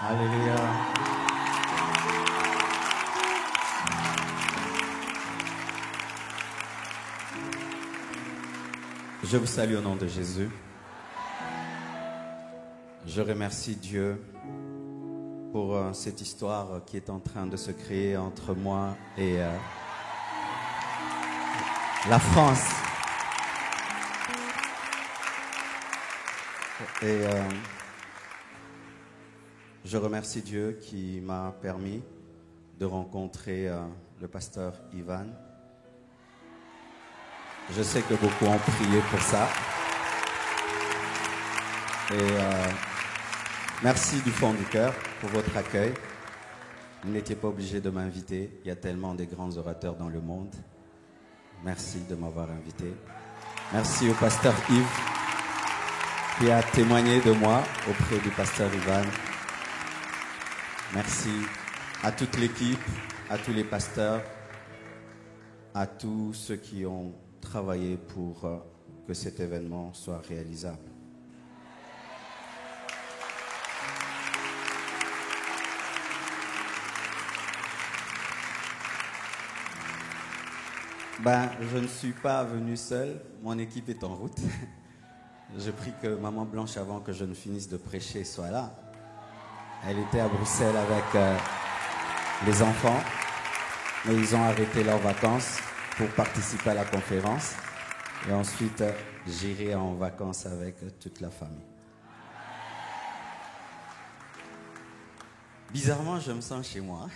Alléluia. Je vous salue au nom de Jésus. Je remercie Dieu pour cette histoire qui est en train de se créer entre moi et la France. Et je remercie Dieu qui m'a permis de rencontrer le pasteur Ivan. Je sais que beaucoup ont prié pour ça. Et merci du fond du cœur pour votre accueil. Vous n'étiez pas obligé de m'inviter. Il y a tellement de grands orateurs dans le monde. Merci de m'avoir invité. Merci au pasteur Yves qui a témoigné de moi auprès du pasteur Ivan. Merci à toute l'équipe, à tous les pasteurs, à tous ceux qui ont travaillé pour que cet événement soit réalisable. Je ne suis pas venu seul, mon équipe est en route. Je prie que Maman Blanche, avant que je ne finisse de prêcher, soit là. Elle était à Bruxelles avec les enfants, mais ils ont arrêté leurs vacances pour participer à la conférence. Et ensuite, j'irai en vacances avec toute la famille. Bizarrement, je me sens chez moi.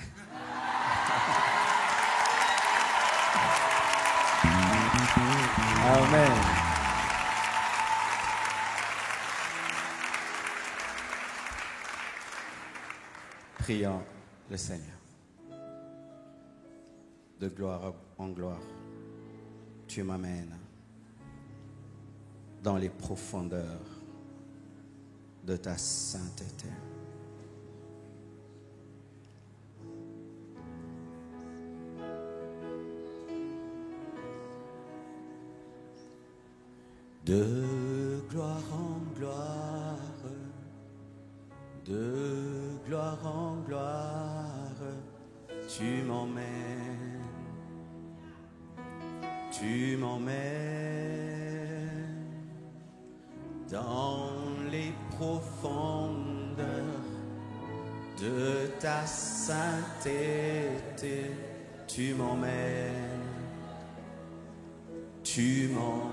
Amen. Prions le Seigneur. De gloire en gloire, tu m'amènes dans les profondeurs de ta sainteté. De gloire en gloire, de gloire en gloire, tu m'emmènes dans les profondeurs de ta sainteté. Tu m'emmènes. Tu m'emmènes.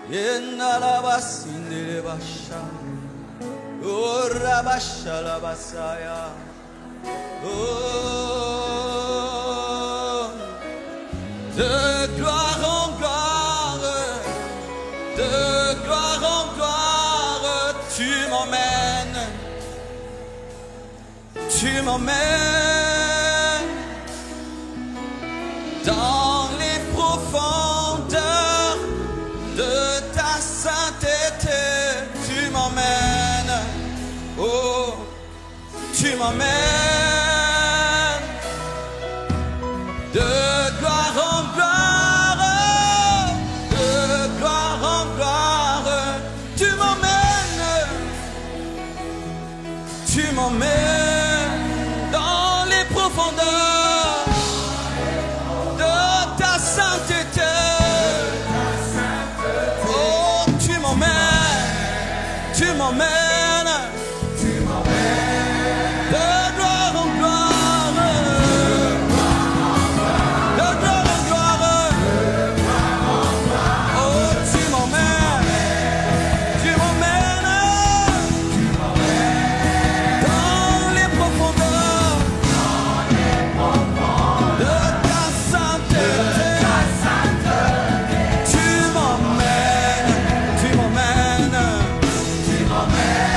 Yenalabasindele basha, oh rabasha la basaya, oh, de gloire en gloire, de gloire en gloire, tu m'emmènes. Tu m'emmènes dans les profondeurs de ta sainteté. Tu m'emmènes, oh, tu m'emmènes de gloire en gloire, de gloire en gloire. Tu m'emmènes, tu m'emmènes dans les profondeurs de ta sainteté. Oh, tu m'emmènes, tu m'emmènes de gloire en gloire, de gloire en gloire. Oh, tu m'emmènes, tu m'emmènes dans les profondeurs de ta sainteté. Tu m'emmènes, tu m'emmènes, tu m'emmènes.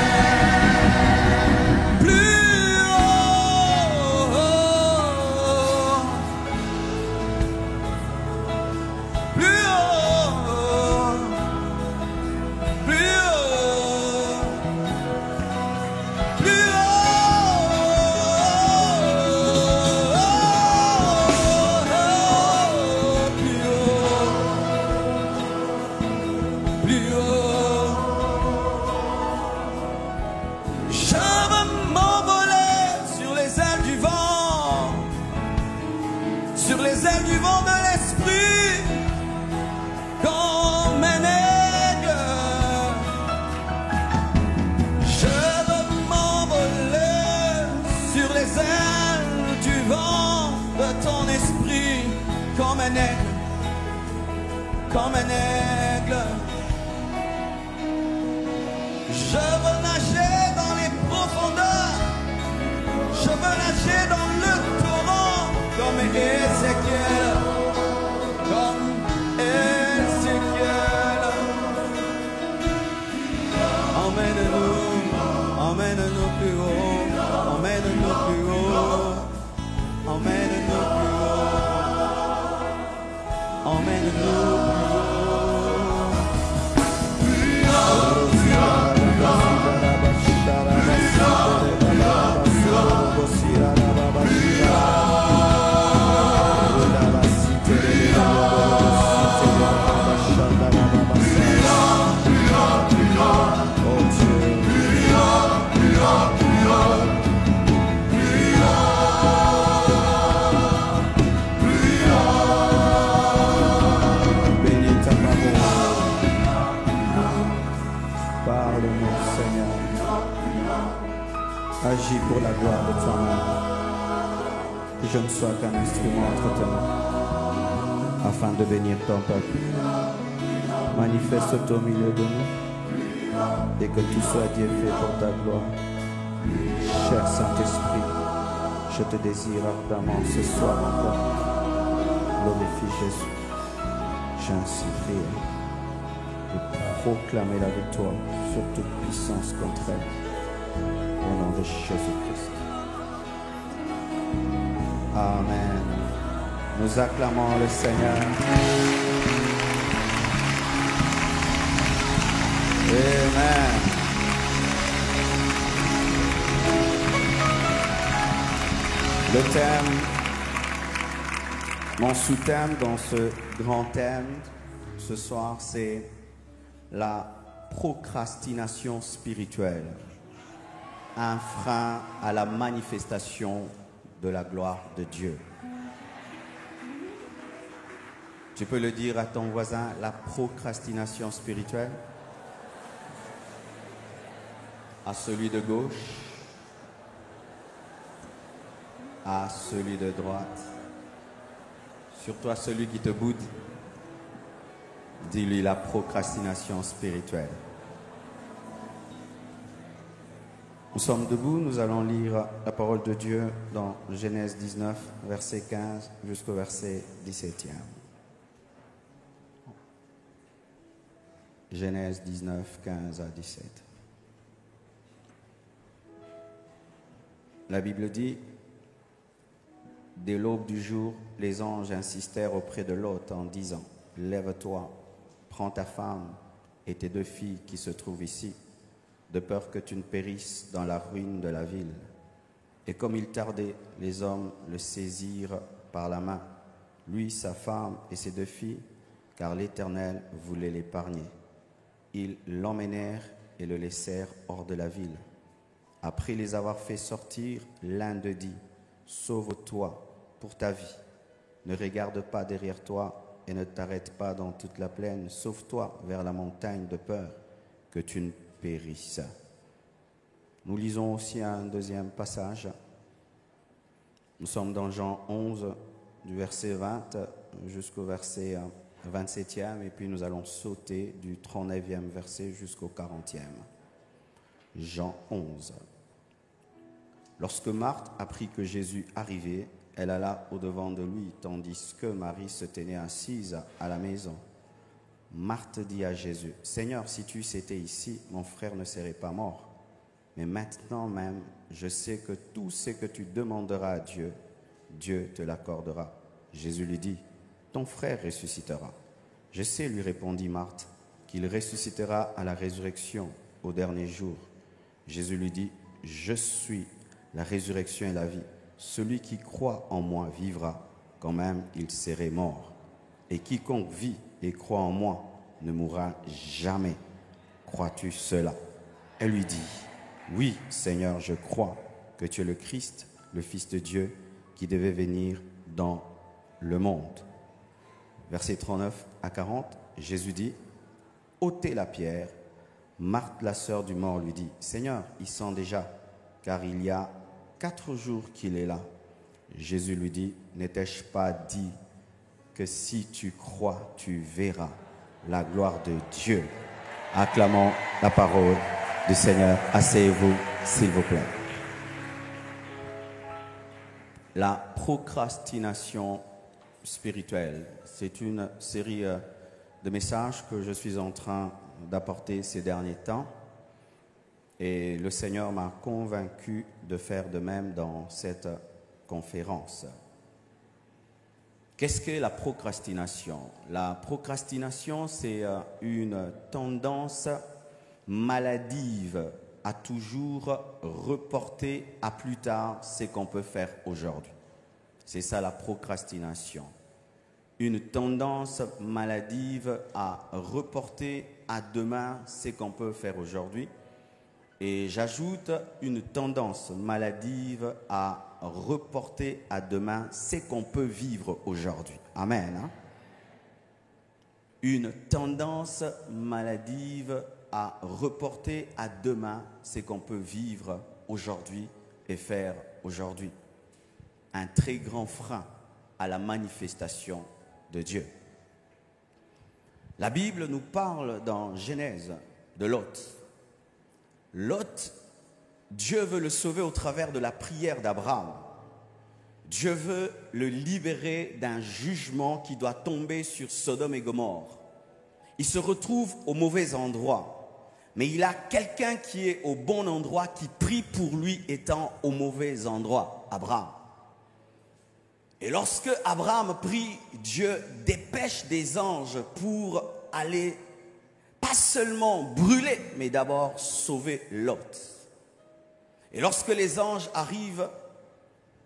plus haut. Je veux m'envoler sur les ailes du vent, sur les ailes du vent de l'esprit, comme un aigle. Je veux m'envoler sur les ailes du vent de ton esprit, comme un aigle, comme un aigle. Je veux nager dans les profondeurs, je veux nager dans le torrent, comme Ézéchiel, comme Ézéchiel. Emmène-nous, emmène-nous plus haut, emmène-nous plus haut, emmène-nous plus haut, emmène-nous plus haut. Agis pour la gloire de toi-même, que je ne sois qu'un instrument entre tes mains, afin de bénir ton peuple. Manifeste-toi au milieu de nous, et que tout soit Dieu fait pour ta gloire. Cher Saint-Esprit, je te désire ardemment ce soir encore. Glorifie Jésus. J'ai ainsi prié de proclamer la victoire sur toute puissance contre elle. Au nom de Jésus-Christ. Amen. Nous acclamons le Seigneur. Amen. Le thème, mon sous-thème dans ce grand thème ce soir, c'est la procrastination spirituelle. Un frein à la manifestation de la gloire de Dieu. Tu peux le dire à ton voisin, la procrastination spirituelle. À celui de gauche, à celui de droite, surtout à celui qui te boude. Dis-lui la procrastination spirituelle. Nous sommes debout, nous allons lire la parole de Dieu dans Genèse 19, verset 15 jusqu'au verset 17e. Genèse 19, 15 à 17. La Bible dit, dès l'aube du jour, les anges insistèrent auprès de Lot en disant, « Lève-toi, prends ta femme et tes 2 filles qui se trouvent ici, de peur que tu ne périsses dans la ruine de la ville. » Et comme il tardait, les hommes le saisirent par la main, lui, sa femme et ses 2 filles, car l'Éternel voulait l'épargner. Ils l'emmenèrent et le laissèrent hors de la ville. Après les avoir fait sortir, l'un d'eux dit, « Sauve-toi pour ta vie, ne regarde pas derrière toi et ne t'arrête pas dans toute la plaine, sauve-toi vers la montagne de peur, que tu ne périsses. » Nous lisons aussi un deuxième passage. Nous sommes dans Jean 11, du verset 20 jusqu'au verset 27e, et puis nous allons sauter du 39e verset jusqu'au 40e. Jean 11. Lorsque Marthe apprit que Jésus arrivait, elle alla au-devant de lui, tandis que Marie se tenait assise à la maison. Marthe dit à Jésus, « Seigneur, si tu étais ici, mon frère ne serait pas mort. Mais maintenant même, je sais que tout ce que tu demanderas à Dieu, Dieu te l'accordera. » Jésus lui dit, « Ton frère ressuscitera. » « Je sais, lui répondit Marthe, qu'il ressuscitera à la résurrection au dernier jour. » Jésus lui dit, « Je suis la résurrection et la vie. Celui qui croit en moi vivra, quand même il serait mort. Et quiconque vit et croit en moi ne mourra jamais. Crois-tu cela? Elle lui dit, oui, Seigneur, je crois que tu es le Christ, le Fils de Dieu, qui devait venir dans le monde. Versets 39 à 40, Jésus dit, ôtez la pierre. Marthe, la sœur du mort, lui dit, Seigneur, il sent déjà, car il y a 4 jours qu'il est là. Jésus lui dit, n'étais-je pas dit que si tu crois, tu verras la gloire de Dieu? Acclamons la parole du Seigneur. Asseyez-vous, s'il vous plaît. La procrastination spirituelle, c'est une série de messages que je suis en train d'apporter ces derniers temps. Et le Seigneur m'a convaincu de faire de même dans cette conférence. Qu'est-ce qu'est la procrastination? La procrastination, c'est une tendance maladive à toujours reporter à plus tard ce qu'on peut faire aujourd'hui. C'est ça la procrastination. Une tendance maladive à reporter à demain ce qu'on peut faire aujourd'hui. Et j'ajoute une tendance maladive à reporter à demain ce qu'on peut vivre aujourd'hui. Amen. Hein? Une tendance maladive à reporter à demain ce qu'on peut vivre aujourd'hui et faire aujourd'hui. Un très grand frein à la manifestation de Dieu. La Bible nous parle dans Genèse de Lot. Lot, Dieu veut le sauver au travers de la prière d'Abraham. Dieu veut le libérer d'un jugement qui doit tomber sur Sodome et Gomorrhe. Il se retrouve au mauvais endroit, mais il a quelqu'un qui est au bon endroit, qui prie pour lui étant au mauvais endroit, Abraham. Et lorsque Abraham prie, Dieu dépêche des anges pour aller pas seulement brûler, mais d'abord sauver Lot. Et lorsque les anges arrivent,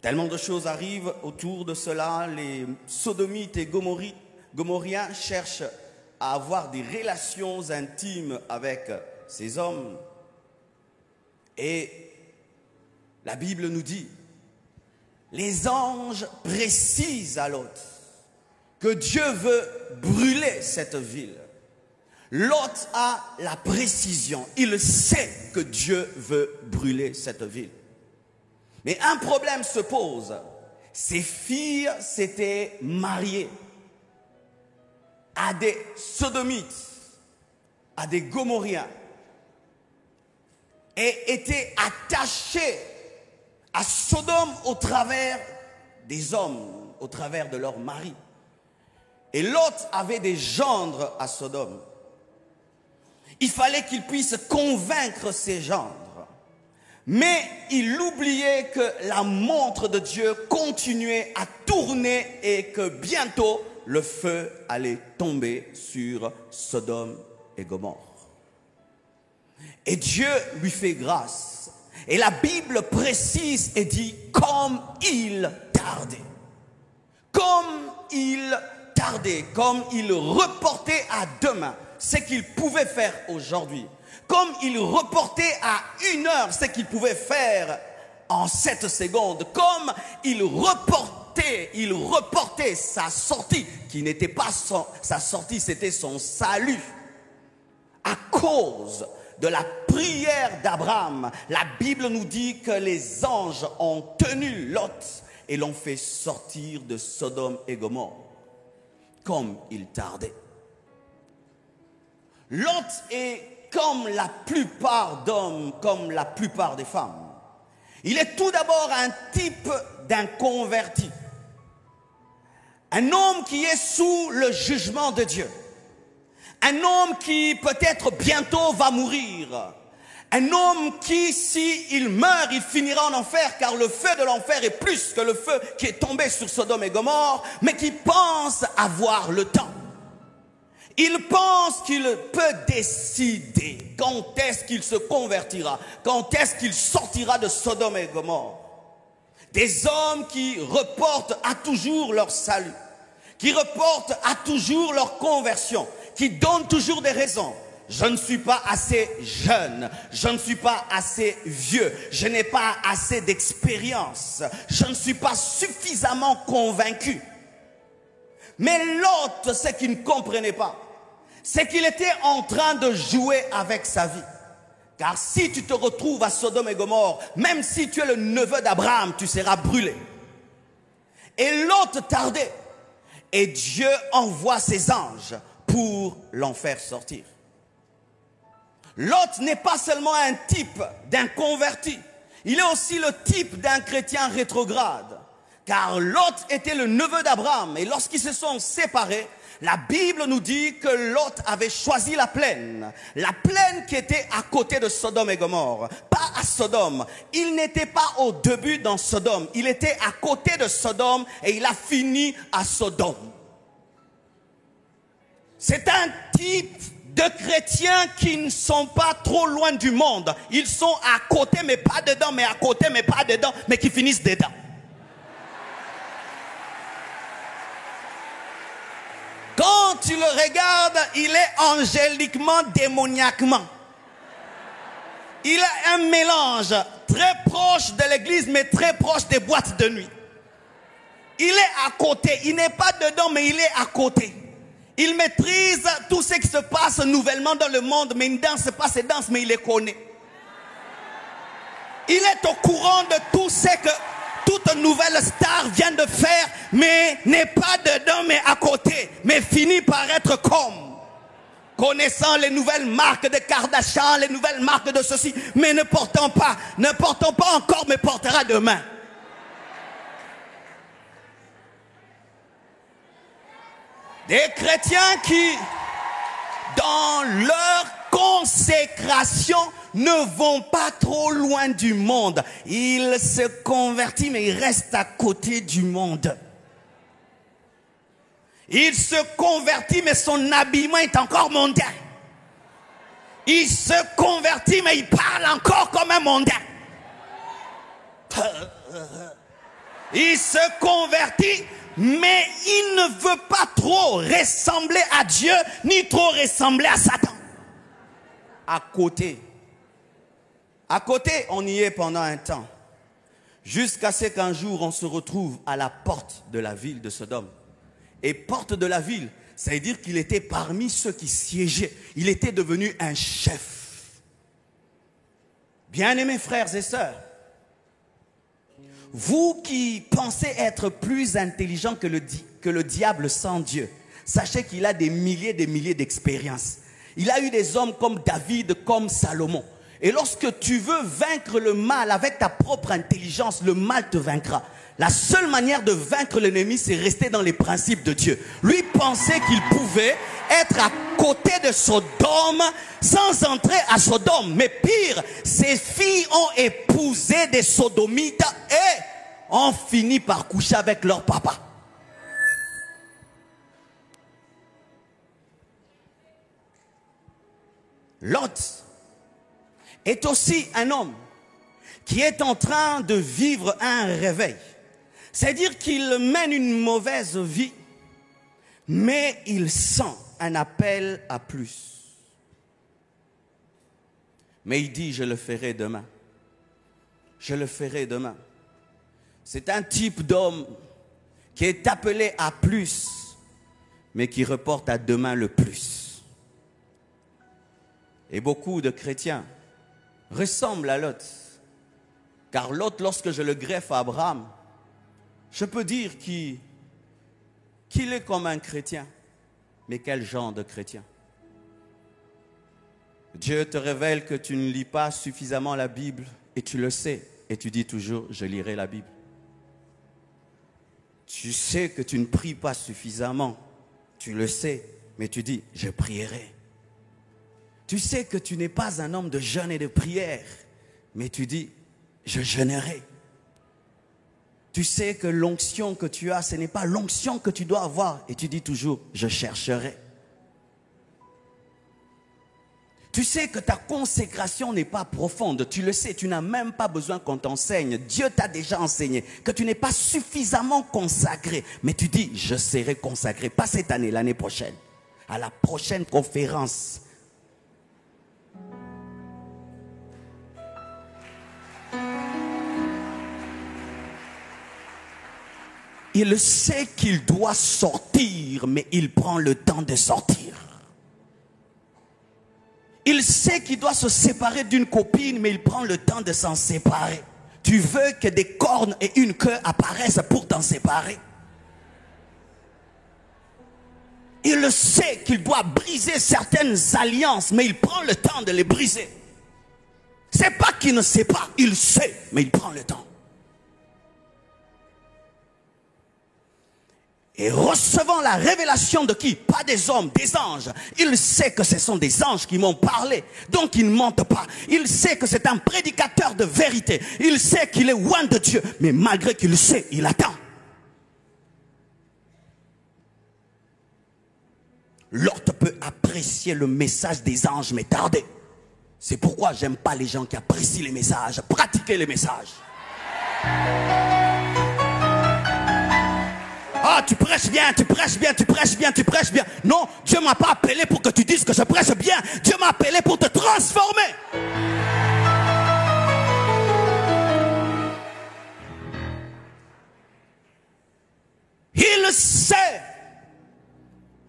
tellement de choses arrivent autour de cela. Les sodomites et gomorriens cherchent à avoir des relations intimes avec ces hommes. Et la Bible nous dit, les anges précisent à Lot que Dieu veut brûler cette ville. Lot a la précision, il sait que Dieu veut brûler cette ville. Mais un problème se pose, ses filles s'étaient mariées à des sodomites, à des gomorriens, et étaient attachées à Sodome au travers des hommes, au travers de leurs maris. Et Lot avait des gendres à Sodome. Il fallait qu'il puisse convaincre ses gendres. Mais il oubliait que la montre de Dieu continuait à tourner et que bientôt le feu allait tomber sur Sodome et Gomorrhe. Et Dieu lui fait grâce. Et la Bible précise et dit comme il tardait. Comme il tardait, comme il reportait à demain ce qu'il pouvait faire aujourd'hui. Comme il reportait à 1 heure ce qu'il pouvait faire en 7 secondes. Comme il reportait sa sortie, qui n'était pas sa sortie, c'était son salut. À cause de la prière d'Abraham, la Bible nous dit que les anges ont tenu Lot et l'ont fait sortir de Sodome et Gomorrhe. Comme il tardait. Lot est comme la plupart d'hommes, comme la plupart des femmes. Il est tout d'abord un type d'inconverti. Un homme qui est sous le jugement de Dieu. Un homme qui peut-être bientôt va mourir. Un homme qui, s'il meurt, il finira en enfer, car le feu de l'enfer est plus que le feu qui est tombé sur Sodome et Gomorrhe, mais qui pense avoir le temps. Il pense qu'il peut décider quand est-ce qu'il se convertira, quand est-ce qu'il sortira de Sodome et Gomorrhe. Des hommes qui reportent à toujours leur salut, qui reportent à toujours leur conversion, qui donne toujours des raisons. Je ne suis pas assez jeune, je ne suis pas assez vieux, je n'ai pas assez d'expérience, je ne suis pas suffisamment convaincu. Mais Lot, ce qu'il ne comprenait pas, c'est qu'il était en train de jouer avec sa vie. Car si tu te retrouves à Sodome et Gomorrhe, même si tu es le neveu d'Abraham, tu seras brûlé. Et Lot tardait. Et Dieu envoie ses anges pour l'en faire sortir. Lot n'est pas seulement un type d'un converti. Il est aussi le type d'un chrétien rétrograde. Car Lot était le neveu d'Abraham. Et lorsqu'ils se sont séparés, la Bible nous dit que Lot avait choisi la plaine. La plaine qui était à côté de Sodome et Gomorrhe. Pas à Sodome. Il n'était pas au début dans Sodome. Il était à côté de Sodome et il a fini à Sodome. C'est un type de chrétiens qui ne sont pas trop loin du monde. Ils sont à côté mais pas dedans, mais à côté mais pas dedans, mais qui finissent dedans. Quand tu le regardes, il est angéliquement, démoniaquement. Il a un mélange très proche de l'église, mais très proche des boîtes de nuit. Il est à côté. Il n'est pas dedans, mais il est à côté. Il maîtrise tout ce qui se passe nouvellement dans le monde, mais il ne danse pas ses danses, mais il les connaît. Il est au courant de tout ce que toute nouvelle star vient de faire, mais n'est pas dedans, mais à côté, mais finit par être comme. Connaissant les nouvelles marques de Kardashian, les nouvelles marques de ceci, mais ne portant pas encore, mais portera demain. Des chrétiens qui, dans leur consécration, ne vont pas trop loin du monde. Il se convertit, mais il reste à côté du monde. Il se convertit, mais son habillement est encore mondain. Il se convertit, mais il parle encore comme un mondain. Il se convertit, mais il ne veut pas trop ressembler à Dieu, ni trop ressembler à Satan. À côté, on y est pendant un temps, jusqu'à ce qu'un jour on se retrouve à la porte de la ville de Sodome. Et porte de la ville, ça veut dire qu'il était parmi ceux qui siégeaient. Il était devenu un chef. Bien-aimés frères et sœurs, vous qui pensez être plus intelligent que le diable sans Dieu, sachez qu'il a des milliers d'expériences. Il a eu des hommes comme David, comme Salomon. Et lorsque tu veux vaincre le mal avec ta propre intelligence, le mal te vaincra. La seule manière de vaincre l'ennemi, c'est rester dans les principes de Dieu. Lui pensait qu'il pouvait être à côté de Sodome sans entrer à Sodome. Mais pire, ses filles ont épousé des sodomites et ont fini par coucher avec leur papa. Lot est aussi un homme qui est en train de vivre un réveil. C'est-à-dire qu'il mène une mauvaise vie, mais il sent un appel à plus. Mais il dit, je le ferai demain. Je le ferai demain. C'est un type d'homme qui est appelé à plus, mais qui reporte à demain le plus. Et beaucoup de chrétiens ressemblent à Lot. Car Lot, lorsque je le greffe à Abraham, je peux dire qu'il est comme un chrétien. Mais quel genre de chrétien? Dieu te révèle que tu ne lis pas suffisamment la Bible et tu le sais. Et tu dis toujours, je lirai la Bible. Tu sais que tu ne pries pas suffisamment. Tu le sais, mais tu dis, je prierai. Tu sais que tu n'es pas un homme de jeûne et de prière, mais tu dis, je jeûnerai. Tu sais que l'onction que tu as, ce n'est pas l'onction que tu dois avoir. Et tu dis toujours, je chercherai. Tu sais que ta consécration n'est pas profonde. Tu le sais, tu n'as même pas besoin qu'on t'enseigne. Dieu t'a déjà enseigné que tu n'es pas suffisamment consacré. Mais tu dis, je serai consacré. Pas cette année, l'année prochaine. à la prochaine conférence. Il sait qu'il doit sortir, mais il prend le temps de sortir. Il sait qu'il doit se séparer d'une copine, mais il prend le temps de s'en séparer. Tu veux que des cornes et une queue apparaissent pour t'en séparer. Il sait qu'il doit briser certaines alliances, mais il prend le temps de les briser. C'est pas qu'il ne sait pas, il sait, mais il prend le temps. Et recevant la révélation de qui? Pas des hommes, des anges. Il sait que ce sont des anges qui m'ont parlé. Donc il ne mente pas. Il sait que c'est un prédicateur de vérité. Il sait qu'il est loin de Dieu. Mais malgré qu'il le sait, il attend. L'autre peut apprécier le message des anges, mais tarder. C'est pourquoi j'aime pas les gens qui apprécient les messages. Pratiquez les messages. Ah, tu prêches bien, tu prêches bien, tu prêches bien, tu prêches bien. Non, Dieu m'a pas appelé pour que tu dises que je prêche bien. Dieu m'a appelé pour te transformer. Il sait.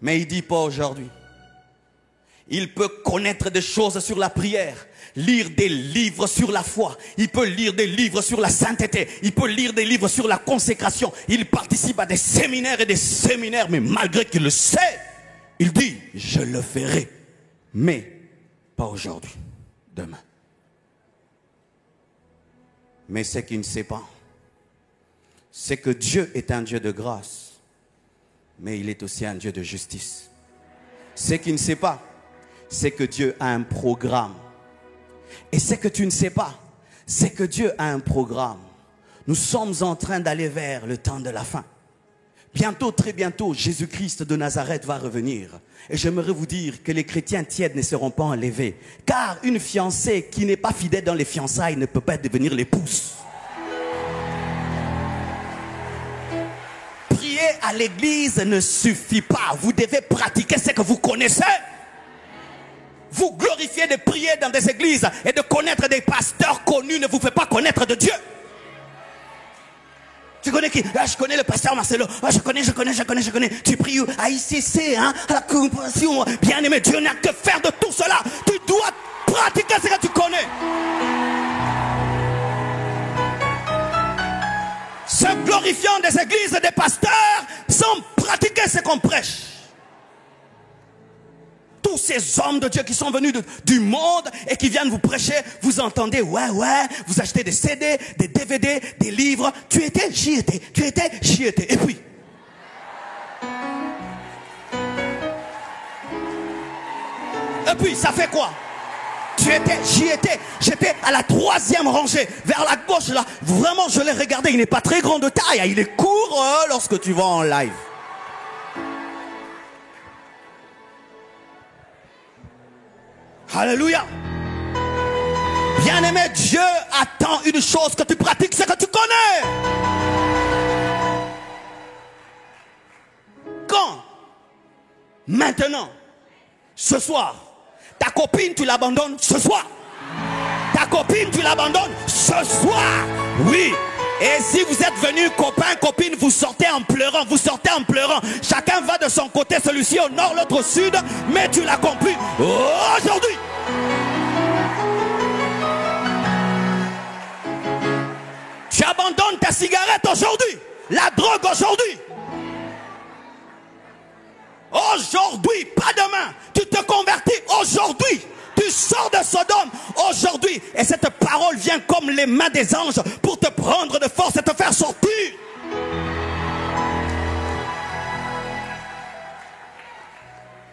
Mais il dit pas aujourd'hui. Il peut connaître des choses sur la prière, lire des livres sur la foi, il peut lire des livres sur la sainteté, il peut lire des livres sur la consécration, il participe à des séminaires et des séminaires, mais malgré qu'il le sait, il dit, je le ferai, mais pas aujourd'hui, demain. Mais ce qu'il ne sait pas, c'est que Dieu est un Dieu de grâce, mais il est aussi un Dieu de justice. Ce qu'il ne sait pas, c'est que Dieu a un programme. Et ce que tu ne sais pas, c'est que Dieu a un programme. Nous sommes en train d'aller vers le temps de la fin. Bientôt, très bientôt, Jésus-Christ de Nazareth va revenir. Et j'aimerais vous dire que les chrétiens tièdes ne seront pas enlevés. Car une fiancée qui n'est pas fidèle dans les fiançailles ne peut pas devenir l'épouse. Prier à l'église ne suffit pas. Vous devez pratiquer ce que vous connaissez. Vous glorifier de prier dans des églises et de connaître des pasteurs connus ne vous fait pas connaître de Dieu. Tu connais qui? Ah, je connais le pasteur Marcelo. Ah, je connais. Tu pries où? À ICC, hein? À la compassion. Bien aimé, Dieu n'a que faire de tout cela. Tu dois pratiquer ce que tu connais. Se glorifiant des églises et des pasteurs sans pratiquer ce qu'on prêche. Tous ces hommes de Dieu qui sont venus du monde et qui viennent vous prêcher, vous entendez, ouais, vous achetez des CD, des DVD, des livres, tu étais, j'y étais, tu étais, j'y étais. Et puis, ça fait quoi? Tu étais, j'y étais, j'étais à la 3e rangée, vers la gauche là. Vraiment, je l'ai regardé, il n'est pas très grand de taille, il est court lorsque tu vas en live. Alléluia. Bien-aimé, Dieu attend une chose, que tu pratiques ce que tu connais. Quand? Maintenant. Ce soir. Ta copine, tu l'abandonnes ce soir. Ta copine, tu l'abandonnes ce soir. Oui. Et si vous êtes venus copain, copine, vous sortez en pleurant, Chacun va de son côté, celui-ci au nord, l'autre au sud, mais tu l'as compris aujourd'hui. Tu abandonnes ta cigarette aujourd'hui, la drogue aujourd'hui. Aujourd'hui, pas demain. Tu te convertis aujourd'hui. Tu sors de Sodome aujourd'hui. Et cette parole vient comme les mains des anges pour te prendre de force et te faire sortir.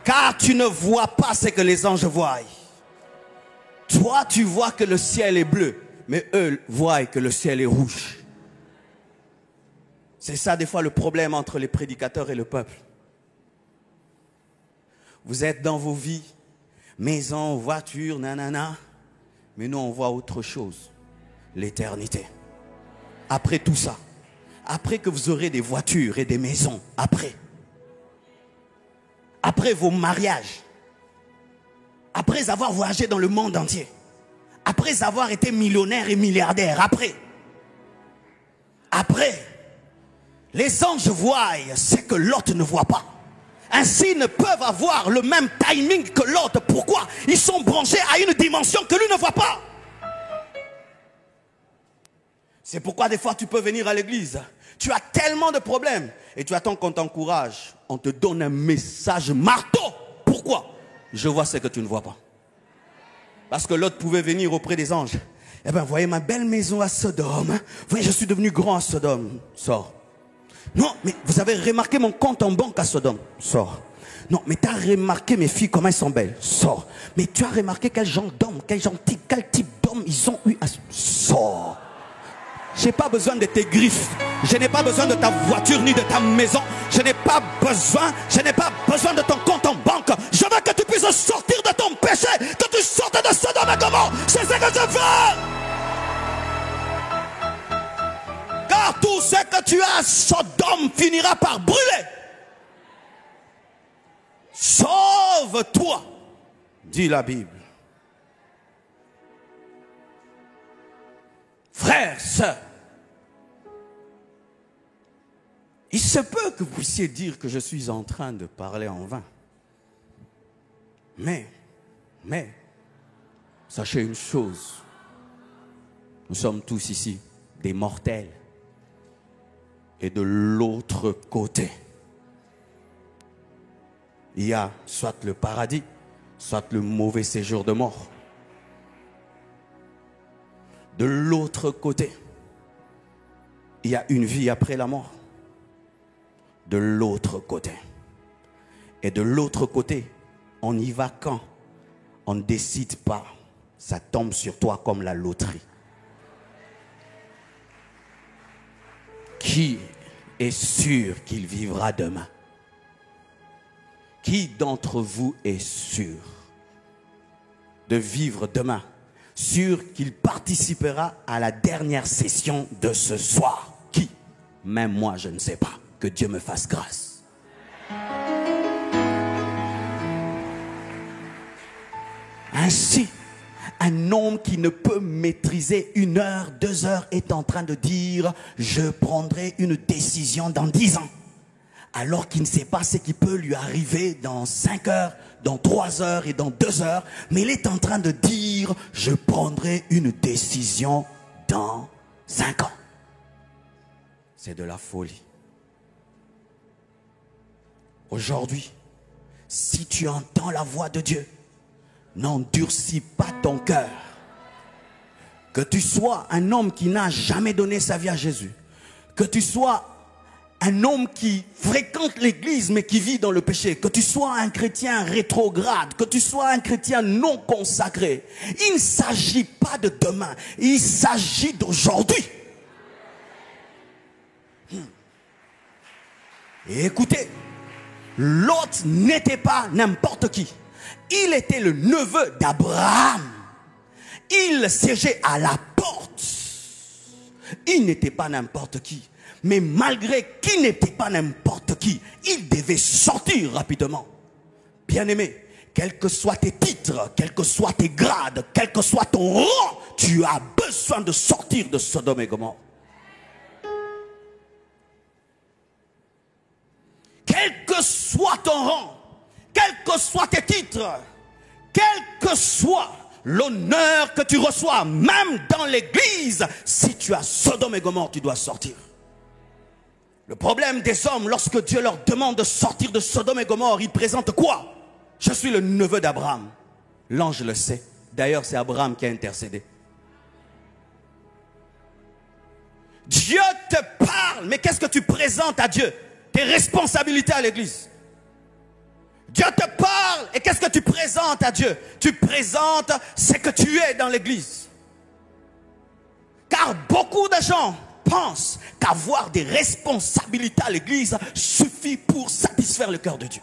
Car tu ne vois pas ce que les anges voient. Toi, tu vois que le ciel est bleu, mais eux voient que le ciel est rouge. C'est ça des fois le problème entre les prédicateurs et le peuple. Vous êtes dans vos vies, maison, voiture, nanana, mais nous on voit autre chose, l'éternité. Après tout ça, après que vous aurez des voitures et des maisons, après vos mariages, après avoir voyagé dans le monde entier, après avoir été millionnaire et milliardaire, après, les anges voient ce que l'autre ne voit pas. Ainsi, ils ne peuvent avoir le même timing que l'autre. Pourquoi? Ils sont branchés à une dimension que lui ne voit pas. C'est pourquoi des fois tu peux venir à l'église. Tu as tellement de problèmes et tu attends qu'on t'encourage. On te donne un message marteau. Pourquoi? Je vois ce que tu ne vois pas. Parce que l'autre pouvait venir auprès des anges. Eh bien, voyez ma belle maison à Sodome. Voyez, je suis devenu grand à Sodome. Sors. Non, mais vous avez remarqué mon compte en banque à Sodome. Sors. Non, mais tu as remarqué mes filles, comment elles sont belles. Sors. Mais tu as remarqué quel genre d'homme, quel type d'homme ils ont eu à... Sors. Je n'ai pas besoin de tes griffes. Je n'ai pas besoin de ta voiture ni de ta maison. Je n'ai pas besoin de ton compte en banque. Je veux que tu puisses sortir de ton péché, que tu sortes de Sodome et Gomorrhe. C'est ce que je veux. Car tout ce que tu as à Sodome finira par brûler. Sauve-toi, dit la Bible. Frères, sœurs, il se peut que vous puissiez dire que je suis en train de parler en vain. Mais, sachez une chose, nous sommes tous ici des mortels. Et de l'autre côté, il y a soit le paradis, soit le mauvais séjour de mort. De l'autre côté, il y a une vie après la mort. De l'autre côté. Et de l'autre côté, on y va quand on ne décide pas. Ça tombe sur toi comme la loterie. Qui est sûr qu'il vivra demain? Qui d'entre vous est sûr de vivre demain? Sûr qu'il participera à la dernière session de ce soir? Qui? Même moi, je ne sais pas. Que Dieu me fasse grâce. Ainsi, un homme qui ne peut maîtriser 1 heure, 2 heures est en train de dire « Je prendrai une décision dans 10 ans ». Alors qu'il ne sait pas ce qui peut lui arriver dans 5 heures, dans 3 heures et dans 2 heures. Mais il est en train de dire « Je prendrai une décision dans 5 ans ». C'est de la folie. Aujourd'hui, si tu entends la voix de Dieu, n'endurcis pas ton cœur. Que tu sois un homme qui n'a jamais donné sa vie à Jésus, que tu sois un homme qui fréquente l'église mais qui vit dans le péché, que tu sois un chrétien rétrograde, que tu sois un chrétien non consacré, il ne s'agit pas de demain, il s'agit d'aujourd'hui. Et écoutez, Lot n'était pas n'importe qui. Il était le neveu d'Abraham. Il siégeait à la porte. Il n'était pas n'importe qui. Mais malgré qu'il n'était pas n'importe qui, il devait sortir rapidement. Bien-aimé, quels que soient tes titres, quels que soient tes grades, quel que soit ton rang, tu as besoin de sortir de Sodome et Gomorrhe. Quel que soit ton rang, quels que soient tes titres, quel que soit l'honneur que tu reçois, même dans l'église, si tu as Sodome et Gomorrhe, tu dois sortir. Le problème des hommes, lorsque Dieu leur demande de sortir de Sodome et Gomorrhe, ils présentent quoi? Je suis le neveu d'Abraham. L'ange le sait. D'ailleurs, c'est Abraham qui a intercédé. Dieu te parle, mais qu'est-ce que tu présentes à Dieu? Tes responsabilités à l'église. Dieu te parle et qu'est-ce que tu présentes à Dieu? Tu présentes ce que tu es dans l'église. Car beaucoup de gens pensent qu'avoir des responsabilités à l'église suffit pour satisfaire le cœur de Dieu.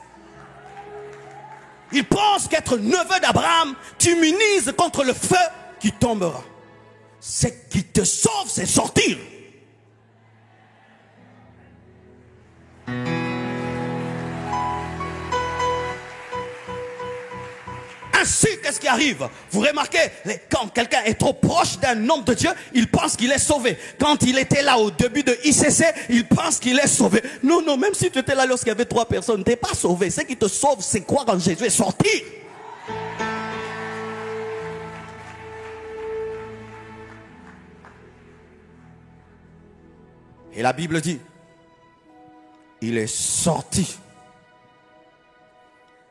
Ils pensent qu'être neveu d'Abraham t'immunise contre le feu qui tombera. Ce qui te sauve, c'est sortir. Ainsi, qu'est-ce qui arrive? Vous remarquez, quand quelqu'un est trop proche d'un homme de Dieu, il pense qu'il est sauvé. Quand il était là au début de ICC, il pense qu'il est sauvé. Non, non, même si tu étais là lorsqu'il y avait 3 personnes, tu n'es pas sauvé. Ce qui te sauve, c'est croire en Jésus et sortir. Et la Bible dit, il est sorti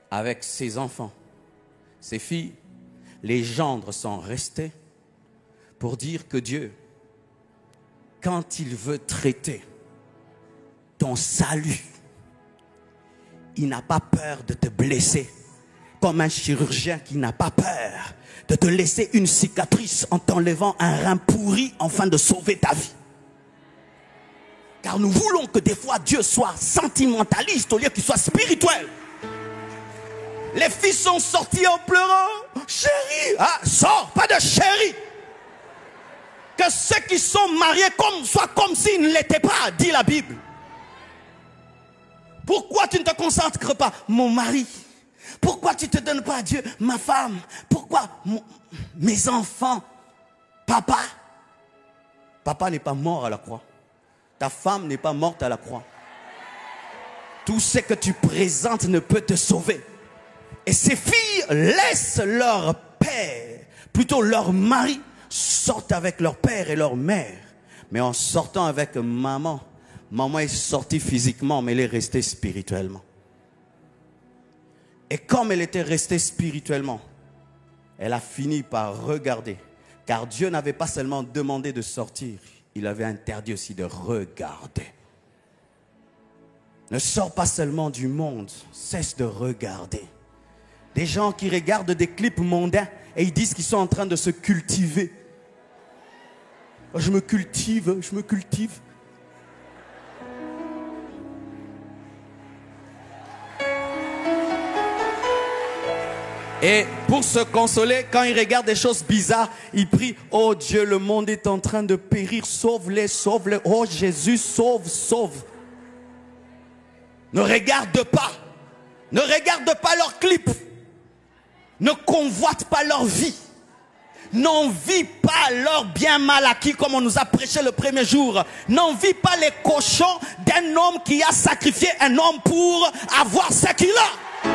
avec ses enfants, ses filles. Les gendres sont restés pour dire que Dieu, quand il veut traiter ton salut, il n'a pas peur de te blesser, comme un chirurgien qui n'a pas peur de te laisser une cicatrice en t'enlevant un rein pourri afin de sauver ta vie. Car nous voulons que des fois Dieu soit sentimentaliste au lieu qu'il soit spirituel. Les filles sont sorties en pleurant. Chérie, ah, sors, pas de chérie. Que ceux qui sont mariés soient comme s'ils ne l'étaient pas, dit la Bible. Pourquoi tu ne te consacres pas, mon mari? Pourquoi tu ne te donnes pas à Dieu, ma femme? Pourquoi mes enfants? Papa? Papa n'est pas mort à la croix. Ta femme n'est pas morte à la croix. Tout ce que tu présentes ne peut te sauver. Et ces filles laissent leur père, plutôt leur mari, sortent avec leur père et leur mère. Mais en sortant avec maman, maman est sortie physiquement, mais elle est restée spirituellement. Et comme elle était restée spirituellement, elle a fini par regarder. Car Dieu n'avait pas seulement demandé de sortir, il avait interdit aussi de regarder. Ne sors pas seulement du monde, cesse de regarder. Des gens qui regardent des clips mondains et ils disent qu'ils sont en train de se cultiver. Je me cultive, je me cultive. Et pour se consoler, quand ils regardent des choses bizarres, ils prient, oh Dieu, le monde est en train de périr, sauve-les, sauve-les. Oh Jésus, sauve, sauve. Ne regarde pas. Ne regarde pas leurs clips. Ne convoite pas leur vie. N'envie pas leur bien mal acquis comme on nous a prêché le premier jour. N'envie pas les cochons d'un homme qui a sacrifié un homme pour avoir ce qu'il a.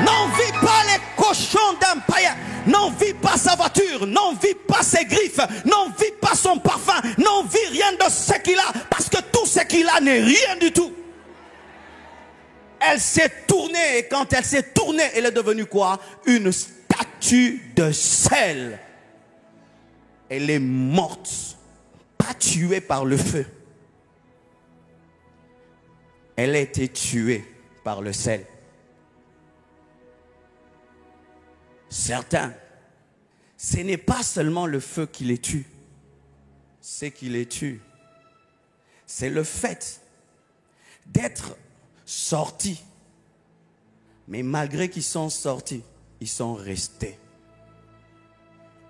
N'envie pas les cochons d'un païen. N'envie pas sa voiture. N'envie pas ses griffes. N'envie pas son parfum. N'envie rien de ce qu'il a. Parce que tout ce qu'il a n'est rien du tout. Elle s'est tournée. Et quand elle s'est tournée, elle est devenue quoi? Une statue de sel. Elle est morte. Pas tuée par le feu. Elle a été tuée par le sel. Certains, ce n'est pas seulement le feu qui les tue, ce qui les tue, c'est le fait d'être sortis. Mais malgré qu'ils sont sortis, ils sont restés.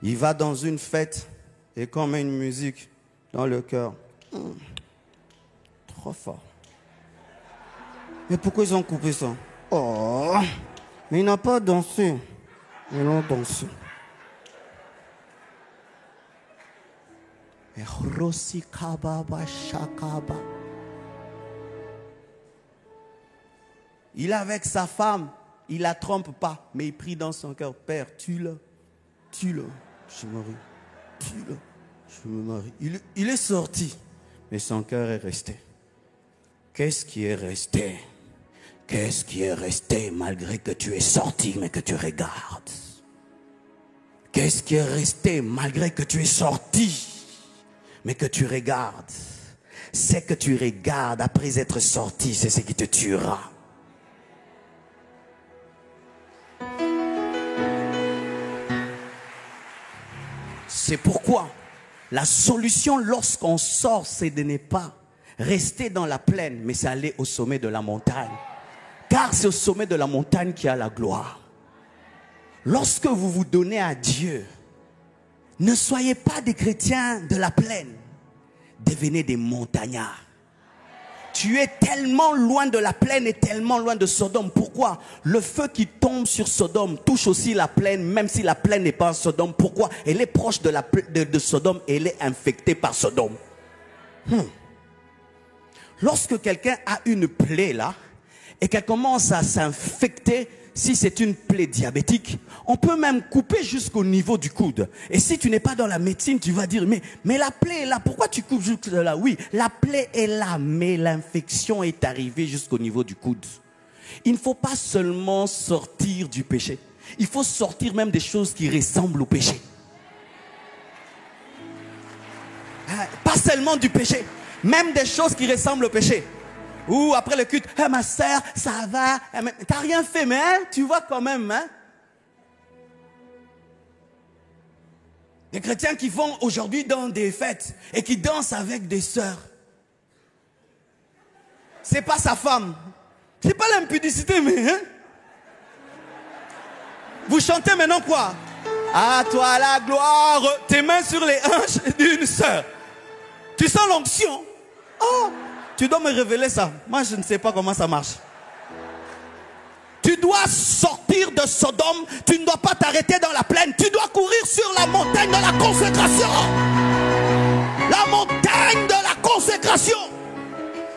Il va dans une fête et qu'on met une musique dans le cœur. Trop fort. Mais pourquoi ils ont coupé ça? Oh, mais il n'a pas dansé. Ils ont dansé. Il est avec sa femme, il la trompe pas, mais il prie dans son cœur, Père, tue-le, tue-le, je me marie, tue-le, je me marie. Il est sorti, mais son cœur est resté. Qu'est-ce qui est resté? Qu'est-ce qui est resté malgré que tu es sorti, mais que tu regardes? Qu'est-ce qui est resté malgré que tu es sorti, mais que tu regardes? C'est que tu regardes après être sorti, c'est ce qui te tuera. C'est pourquoi la solution lorsqu'on sort, c'est de ne pas rester dans la plaine, mais c'est aller au sommet de la montagne. Car c'est au sommet de la montagne qu'il y a la gloire. Lorsque vous vous donnez à Dieu, ne soyez pas des chrétiens de la plaine. Devenez des montagnards. Tu es tellement loin de la plaine et tellement loin de Sodome. Pourquoi? Pourquoi? Le feu qui tombe sur Sodome touche aussi la plaine, même si la plaine n'est pas en Sodome. Pourquoi? Elle est proche de Sodome et elle est infectée par Sodome. Lorsque quelqu'un a une plaie là, et qu'elle commence à s'infecter, si c'est une plaie diabétique, on peut même couper jusqu'au niveau du coude. Et si tu n'es pas dans la médecine, tu vas dire, mais la plaie est là, pourquoi tu coupes jusque là? Oui, la plaie est là, mais l'infection est arrivée jusqu'au niveau du coude. Il ne faut pas seulement sortir du péché, il faut sortir même des choses qui ressemblent au péché. Pas seulement du péché, même des choses qui ressemblent au péché. Ou après le culte, hey, ma soeur, ça va, t'as rien fait, mais hein, tu vois quand même. Hein? Des chrétiens qui vont aujourd'hui dans des fêtes et qui dansent avec des sœurs. C'est pas sa femme. C'est pas l'impudicité, mais hein? Vous chantez maintenant quoi? À toi la gloire, tes mains sur les hanches d'une sœur. Tu sens l'onction? Oh! Tu dois me révéler ça. Moi, je ne sais pas comment ça marche. Tu dois sortir de Sodome. Tu ne dois pas t'arrêter dans la plaine. Tu dois courir sur la montagne de la consécration. La montagne de la consécration.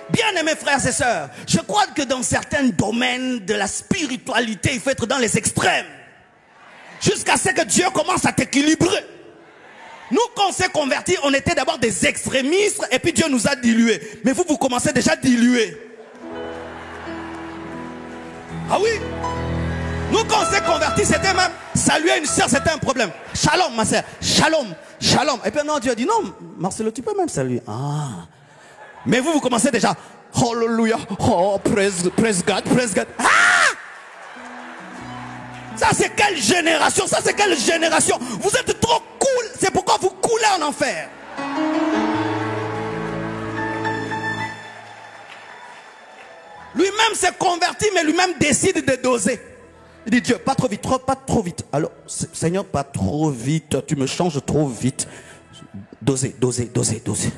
Bien-aimés frères et sœurs, je crois que dans certains domaines de la spiritualité, il faut être dans les extrêmes. Jusqu'à ce que Dieu commence à t'équilibrer. Nous, quand on s'est convertis, on était d'abord des extrémistes et puis Dieu nous a dilués. Mais vous commencez déjà à diluer. Ah oui? Nous, quand on s'est convertis, c'était même saluer une soeur, c'était un problème. Shalom, ma soeur. Shalom. Shalom. Et puis non, Dieu a dit non, Marcelo, tu peux même saluer. Ah. Mais vous commencez déjà. Hallelujah. Oh, praise God, praise God. Ah! Ça c'est quelle génération? Ça c'est quelle génération? Vous êtes trop cool. C'est pourquoi vous coulez en enfer. Lui-même s'est converti, mais lui-même décide de doser. Il dit Dieu, pas trop vite, pas trop vite. Alors, Seigneur, pas trop vite. Tu me changes trop vite. Doser, doser, doser, doser.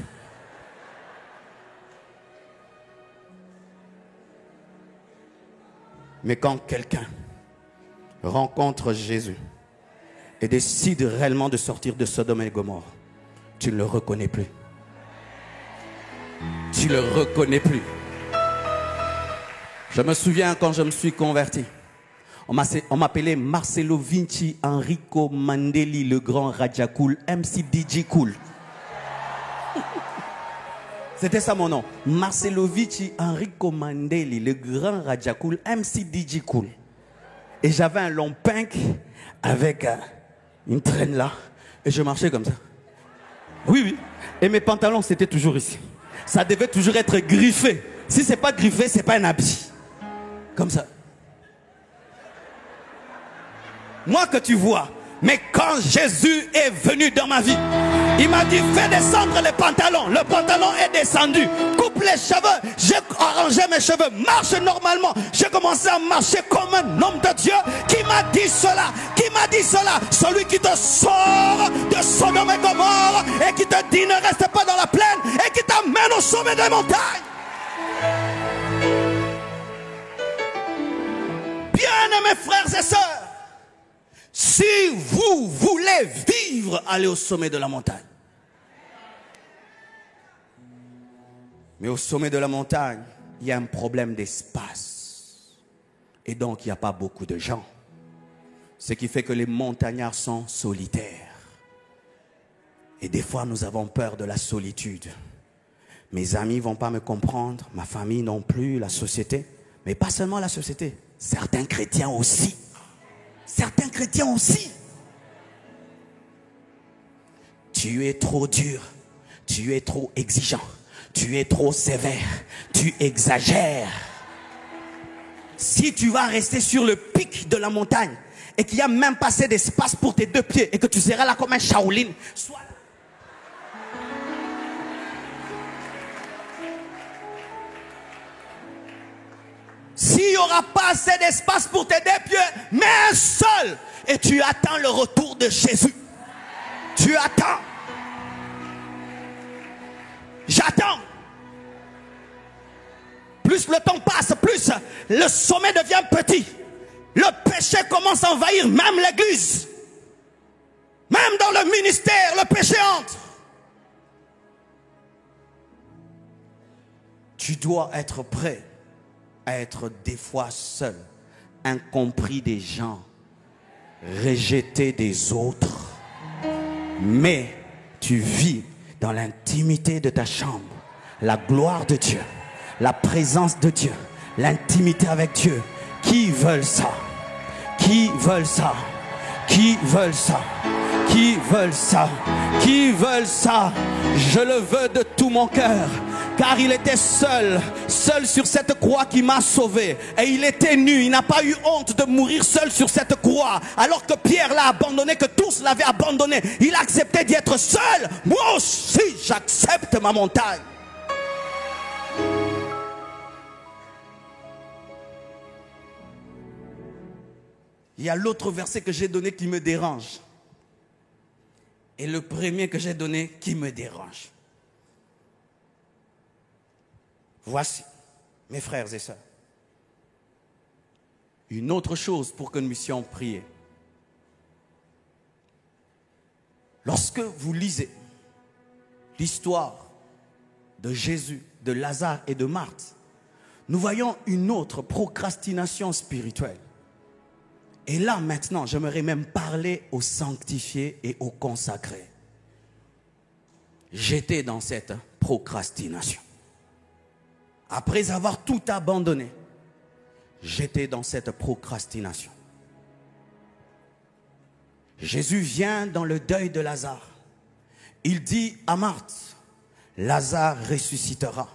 Mais quand quelqu'un rencontre Jésus et décide réellement de sortir de Sodome et Gomorrhe, tu ne le reconnais plus. Tu ne le reconnais plus. Je me souviens quand je me suis converti, on m'appelait Marcelo Vinci Enrico Mandeli, le grand Raja Cool, MC DJ Cool. C'était ça mon nom. Marcelo Vinci Enrico Mandeli, le grand Raja Cool, MC DJ Cool. Et j'avais un long pink avec une traîne là. Et je marchais comme ça. Oui, oui. Et mes pantalons, c'était toujours ici. Ça devait toujours être griffé. Si c'est pas griffé, c'est pas un habit. Comme ça. Moi que tu vois. Mais quand Jésus est venu dans ma vie, il m'a dit fais descendre les pantalons. Le pantalon est descendu. Coupe les cheveux. J'ai arrangé mes cheveux. Marche normalement. J'ai commencé à marcher comme un homme de Dieu. Qui m'a dit cela? Qui m'a dit cela? Celui qui te sort de Sodome et Gomorrhe et qui te dit ne reste pas dans la plaine et qui t'amène au sommet des montagnes. Bien-aimés frères et sœurs, si vous voulez vivre, allez au sommet de la montagne. Mais au sommet de la montagne, il y a un problème d'espace. Et donc, il n'y a pas beaucoup de gens. Ce qui fait que les montagnards sont solitaires. Et des fois, nous avons peur de la solitude. Mes amis ne vont pas me comprendre, ma famille non plus, la société. Mais pas seulement la société, certains chrétiens aussi. Certains chrétiens aussi. Tu es trop dur. Tu es trop exigeant. Tu es trop sévère. Tu exagères. Si tu vas rester sur le pic de la montagne et qu'il n'y a même pas assez d'espace pour tes deux pieds et que tu seras là comme un Shaolin, sois là. S'il n'y aura pas assez d'espace pour tes deux pieds, mets un seul et tu attends le retour de Jésus. Tu attends. J'attends. Plus le temps passe, plus plus, le sommet devient petit. Le péché commence à envahir même l'église. Même dans le ministère, le péché entre. Tu dois être prêt à être des fois seul, incompris des gens, rejeté des autres. Mais tu vis dans l'intimité de ta chambre, la gloire de Dieu, la présence de Dieu, l'intimité avec Dieu. Qui veulent ça? Qui veulent ça? Qui veulent ça? Qui veulent ça? Qui veulent ça? Je le veux de tout mon cœur. Car il était seul sur cette croix qui m'a sauvé. Et il était nu, il n'a pas eu honte de mourir seul sur cette croix. Alors que Pierre l'a abandonné, que tous l'avaient abandonné. Il acceptait d'y être seul. Moi aussi, j'accepte ma montagne. Il y a l'autre verset que j'ai donné qui me dérange. Et le premier que j'ai donné qui me dérange. Voici, mes frères et sœurs, une autre chose pour que nous puissions prier. Lorsque vous lisez l'histoire de Jésus, de Lazare et de Marthe, nous voyons une autre procrastination spirituelle. Et là, maintenant, j'aimerais même parler aux sanctifiés et aux consacrés. J'étais dans cette procrastination. Après avoir tout abandonné, j'étais dans cette procrastination. Jésus vient dans le deuil de Lazare. Il dit à Marthe, Lazare ressuscitera.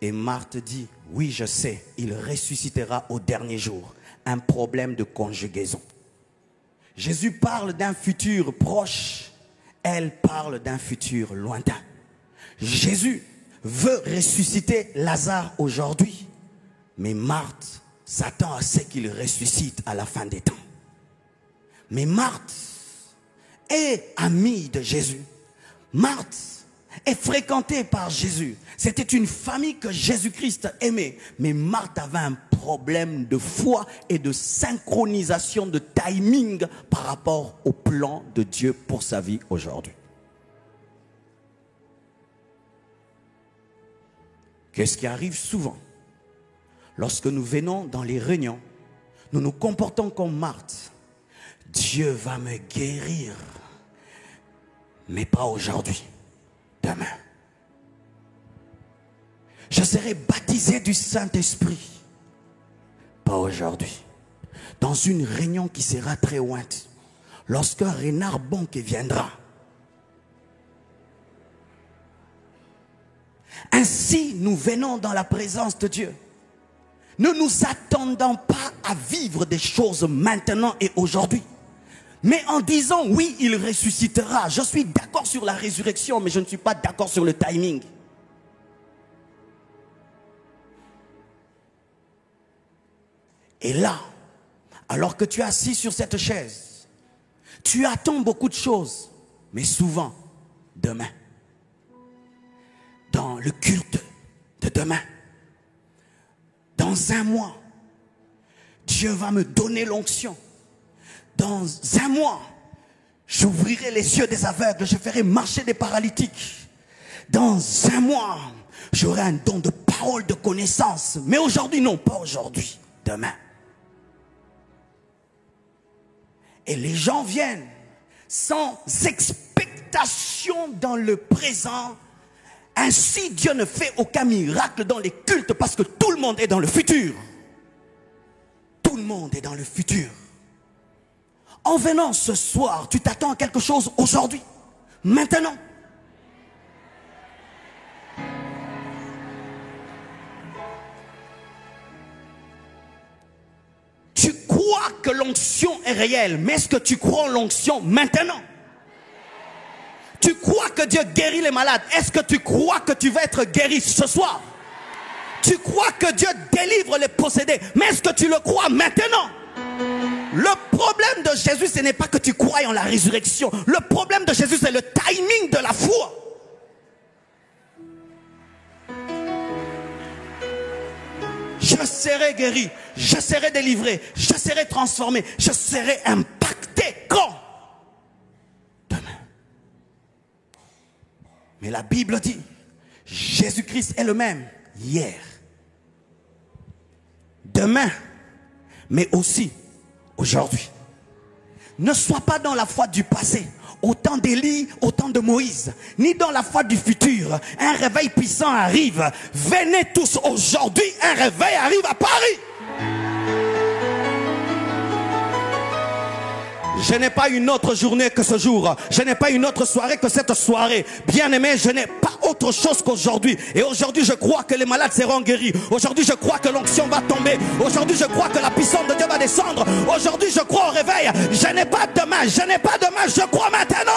Et Marthe dit, oui, je sais, il ressuscitera au dernier jour. Un problème de conjugaison. Jésus parle d'un futur proche, elle parle d'un futur lointain. Jésus veut ressusciter Lazare aujourd'hui, mais Marthe s'attend à ce qu'il ressuscite à la fin des temps. Mais Marthe est amie de Jésus. Marthe est fréquentée par Jésus. C'était une famille que Jésus-Christ aimait. Mais Marthe avait un problème de foi et de synchronisation, de timing par rapport au plan de Dieu pour sa vie aujourd'hui. Qu'est-ce qui arrive souvent? Lorsque nous venons dans les réunions, nous nous comportons comme Marthe. Dieu va me guérir, mais pas aujourd'hui, demain. Je serai baptisé du Saint-Esprit, pas aujourd'hui. Dans une réunion qui sera très ointe, lorsqu'un renard bonqué viendra. Ainsi, nous venons dans la présence de Dieu. Ne nous attendons pas à vivre des choses maintenant et aujourd'hui. Mais en disant, oui, il ressuscitera. Je suis d'accord sur la résurrection, mais je ne suis pas d'accord sur le timing. Et là, alors que tu es assis sur cette chaise, tu attends beaucoup de choses, mais souvent, demain. Dans le culte de demain, dans un mois, Dieu va me donner l'onction. Dans un mois, j'ouvrirai les yeux des aveugles, je ferai marcher des paralytiques. Dans un mois, j'aurai un don de parole, de connaissance. Mais aujourd'hui, non, pas aujourd'hui, demain. Et les gens viennent sans expectation dans le présent. Ainsi, Dieu ne fait aucun miracle dans les cultes parce que tout le monde est dans le futur. Tout le monde est dans le futur. En venant ce soir, tu t'attends à quelque chose aujourd'hui, maintenant. Tu crois que l'onction est réelle, mais est-ce que tu crois en l'onction maintenant? Tu crois que Dieu guérit les malades. Est-ce que tu crois que tu vas être guéri ce soir? Tu crois que Dieu délivre les possédés. Mais est-ce que tu le crois maintenant? Le problème de Jésus, ce n'est pas que tu crois en la résurrection. Le problème de Jésus, c'est le timing de la foi. Je je serai guéri, je serai délivré, je serai transformé, je serai impacté. Quand? Demain. Mais la Bible dit, Jésus-Christ est le même hier, demain, mais aussi aujourd'hui. Ne sois pas dans la foi du passé, au temps d'Élie, au temps de Moïse, ni dans la foi du futur. Un réveil puissant arrive. Venez tous aujourd'hui, un réveil arrive à Paris. Je n'ai pas une autre journée que ce jour. Je n'ai pas une autre soirée que cette soirée. Bien-aimé, je n'ai pas autre chose qu'aujourd'hui. Et aujourd'hui, je crois que les malades seront guéris. Aujourd'hui, je crois que l'onction va tomber. Aujourd'hui, je crois que la puissance de Dieu va descendre. Aujourd'hui, je crois au réveil. Je n'ai pas demain. Je n'ai pas demain. Je crois maintenant.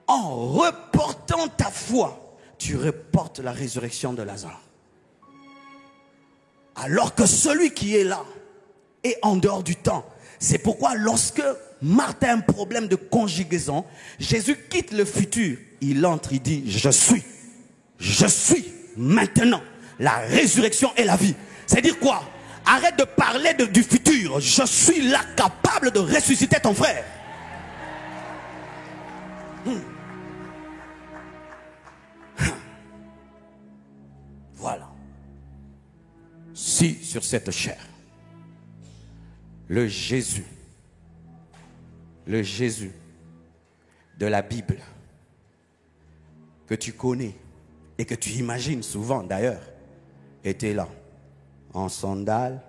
En reportant ta foi, tu reportes la résurrection de Lazare. Alors que celui qui est là est en dehors du temps. C'est pourquoi lorsque Marthe a un problème de conjugaison, Jésus quitte le futur. Il entre, il dit, je suis maintenant la résurrection et la vie. C'est-à-dire quoi? Arrête de parler du futur. Je suis là capable de ressusciter ton frère. Voilà. Si sur cette chair, le Jésus de la Bible, que tu connais et que tu imagines souvent d'ailleurs, était là, en sandales,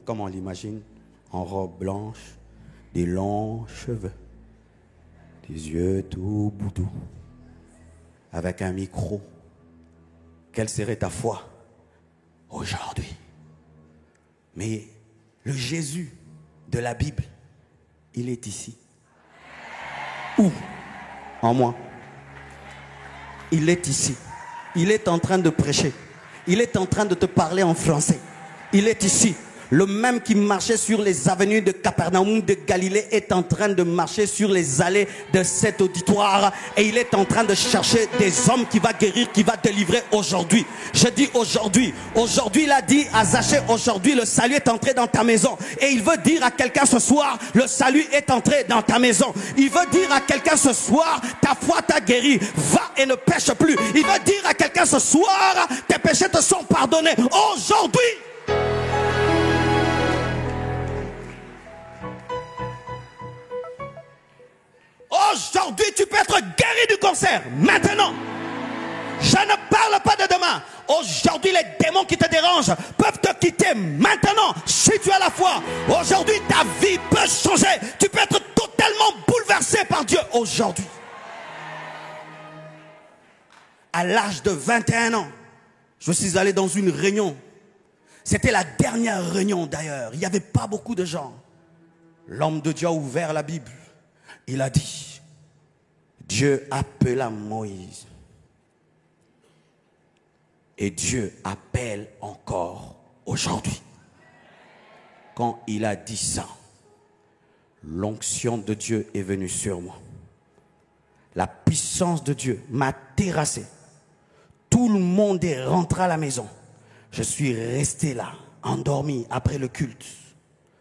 comme on l'imagine, en robe blanche, des longs cheveux, des yeux tout boudou, avec un micro. Quelle serait ta foi aujourd'hui? Mais le Jésus de la Bible, il est ici. Où? En moi. Il est ici. Il est en train de prêcher. Il est en train de te parler en français. Il est ici. Le même qui marchait sur les avenues de Capernaum de Galilée est en train de marcher sur les allées de cet auditoire. Et il est en train de chercher des hommes qui va guérir, qui va délivrer aujourd'hui. Je dis aujourd'hui. Aujourd'hui, il a dit à Zachée, aujourd'hui, le salut est entré dans ta maison. Et il veut dire à quelqu'un ce soir, le salut est entré dans ta maison. Il veut dire à quelqu'un ce soir, ta foi t'a guéri. Va et ne pêche plus. Il veut dire à quelqu'un ce soir, tes péchés te sont pardonnés. Aujourd'hui. Aujourd'hui, tu peux être guéri du cancer. Maintenant. Je ne parle pas de demain. Aujourd'hui, les démons qui te dérangent peuvent te quitter maintenant. Si tu as la foi, aujourd'hui, ta vie peut changer. Tu peux être totalement bouleversé par Dieu aujourd'hui. À l'âge de 21 ans, je suis allé dans une réunion. C'était la dernière réunion d'ailleurs. Il n'y avait pas beaucoup de gens. L'homme de Dieu a ouvert la Bible. Il a dit, Dieu appela Moïse. Et Dieu appelle encore aujourd'hui. Quand il a dit ça, l'onction de Dieu est venue sur moi. La puissance de Dieu m'a terrassé. Tout le monde est rentré à la maison. Je suis resté là, endormi après le culte.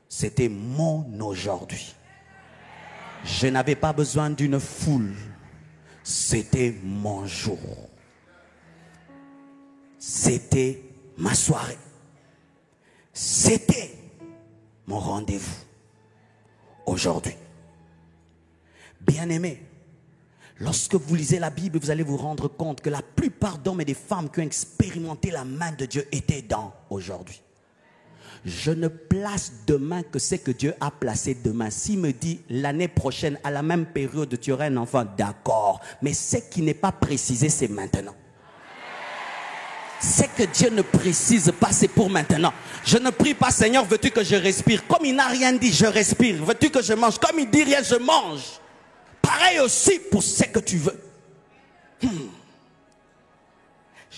C'était mon aujourd'hui. Je n'avais pas besoin d'une foule. C'était mon jour. C'était ma soirée. C'était mon rendez-vous. Aujourd'hui. Bien-aimés, lorsque vous lisez la Bible, vous allez vous rendre compte que la plupart d'hommes et de femmes qui ont expérimenté la main de Dieu étaient dans aujourd'hui. Je ne place demain que ce que Dieu a placé demain. S'il me dit l'année prochaine, à la même période, tu auras un enfant, d'accord. Mais ce qui n'est pas précisé, c'est maintenant. Ce que Dieu ne précise pas, c'est pour maintenant. Je ne prie pas, Seigneur, veux-tu que je respire? Comme il n'a rien dit, je respire. Veux-tu que je mange? Comme il dit rien, je mange. Pareil aussi pour ce que tu veux.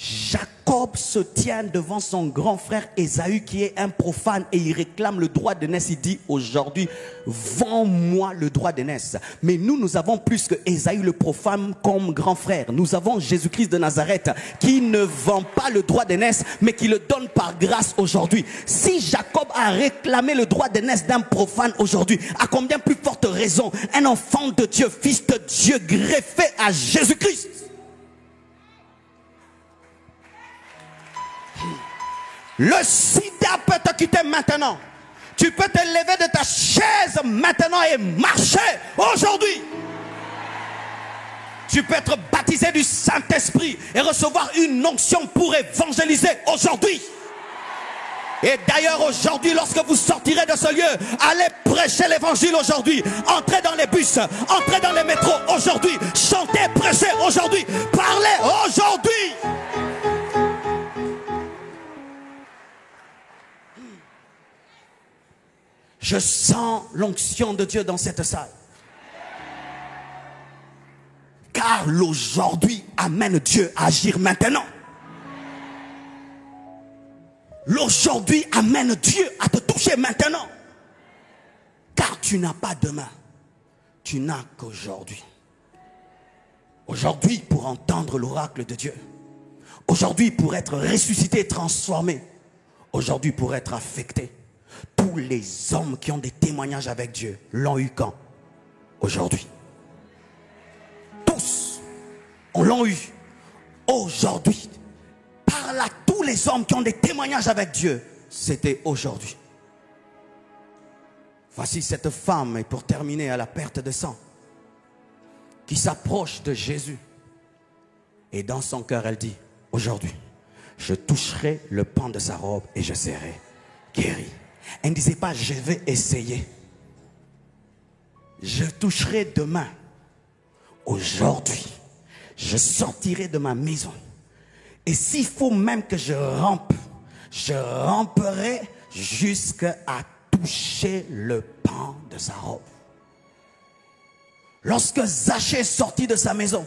Jacob se tient devant son grand frère Ésaü qui est un profane et il réclame le droit d'aînesse. Il dit aujourd'hui, vends-moi le droit d'aînesse. Mais nous avons plus que Ésaü le profane comme grand frère. Nous avons Jésus-Christ de Nazareth qui ne vend pas le droit d'aînesse mais qui le donne par grâce aujourd'hui. Si Jacob a réclamé le droit d'aînesse d'un profane aujourd'hui, à combien plus forte raison un enfant de Dieu, fils de Dieu greffé à Jésus-Christ? Le sida peut te quitter maintenant. Tu peux te lever de ta chaise maintenant et marcher aujourd'hui. Tu peux être baptisé du Saint-Esprit et recevoir une onction pour évangéliser aujourd'hui. Et d'ailleurs aujourd'hui, lorsque vous sortirez de ce lieu, allez prêcher l'évangile aujourd'hui. Entrez dans les bus, entrez dans les métros aujourd'hui. Chantez, prêchez aujourd'hui. Parlez aujourd'hui. Je sens l'onction de Dieu dans cette salle. Car l'aujourd'hui amène Dieu à agir maintenant. L'aujourd'hui amène Dieu à te toucher maintenant. Car tu n'as pas demain. Tu n'as qu'aujourd'hui. Aujourd'hui pour entendre l'oracle de Dieu. Aujourd'hui pour être ressuscité et transformé. Aujourd'hui pour être affecté. Tous les hommes qui ont des témoignages avec Dieu l'ont eu quand? Aujourd'hui. Tous. On l'ont eu aujourd'hui. Parle à tous les hommes qui ont des témoignages avec Dieu. C'était aujourd'hui. Voici cette femme, et pour terminer à la perte de sang, qui s'approche de Jésus. Et dans son cœur, elle dit, aujourd'hui, je toucherai le pan de sa robe et je serai guéri. Elle ne disait pas, je vais essayer. Je toucherai demain. Aujourd'hui, je sortirai de ma maison. Et s'il faut même que je rampe, je ramperai jusqu'à toucher le pan de sa robe. Lorsque Zachée sortit de sa maison,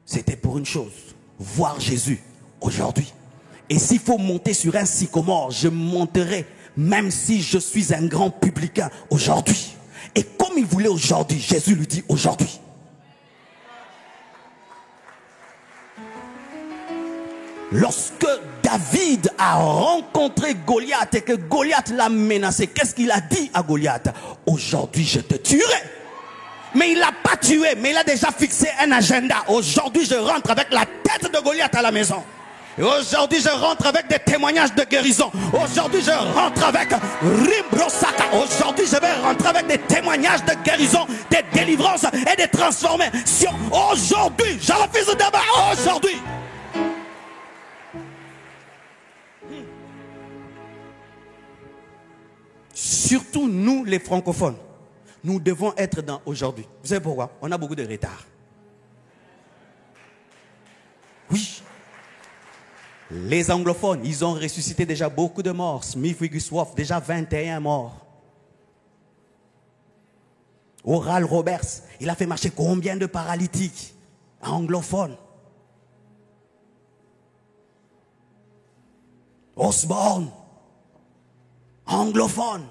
c'était pour une chose, voir Jésus aujourd'hui. Et s'il faut monter sur un sycomore, je monterai. Même si je suis un grand publicain aujourd'hui. Et comme il voulait aujourd'hui, Jésus lui dit aujourd'hui. Lorsque David a rencontré Goliath et que Goliath l'a menacé, qu'est-ce qu'il a dit à Goliath? Aujourd'hui je te tuerai. Mais il ne l'a pas tué, mais il a déjà fixé un agenda. Aujourd'hui je rentre avec la tête de Goliath à la maison. Et aujourd'hui, je rentre avec des témoignages de guérison. Aujourd'hui, je rentre avec Rimbrosaka. Aujourd'hui, je vais rentrer avec des témoignages de guérison, des délivrances et des transformations. Aujourd'hui, je refuse de débat. Aujourd'hui. Surtout nous, les francophones, nous devons être dans aujourd'hui. Vous savez pourquoi? On a beaucoup de retard. Oui. Les anglophones, ils ont ressuscité déjà beaucoup de morts. Smith Wigglesworth, déjà 21 morts. Oral Roberts, il a fait marcher combien de paralytiques anglophones? Osborne, anglophone.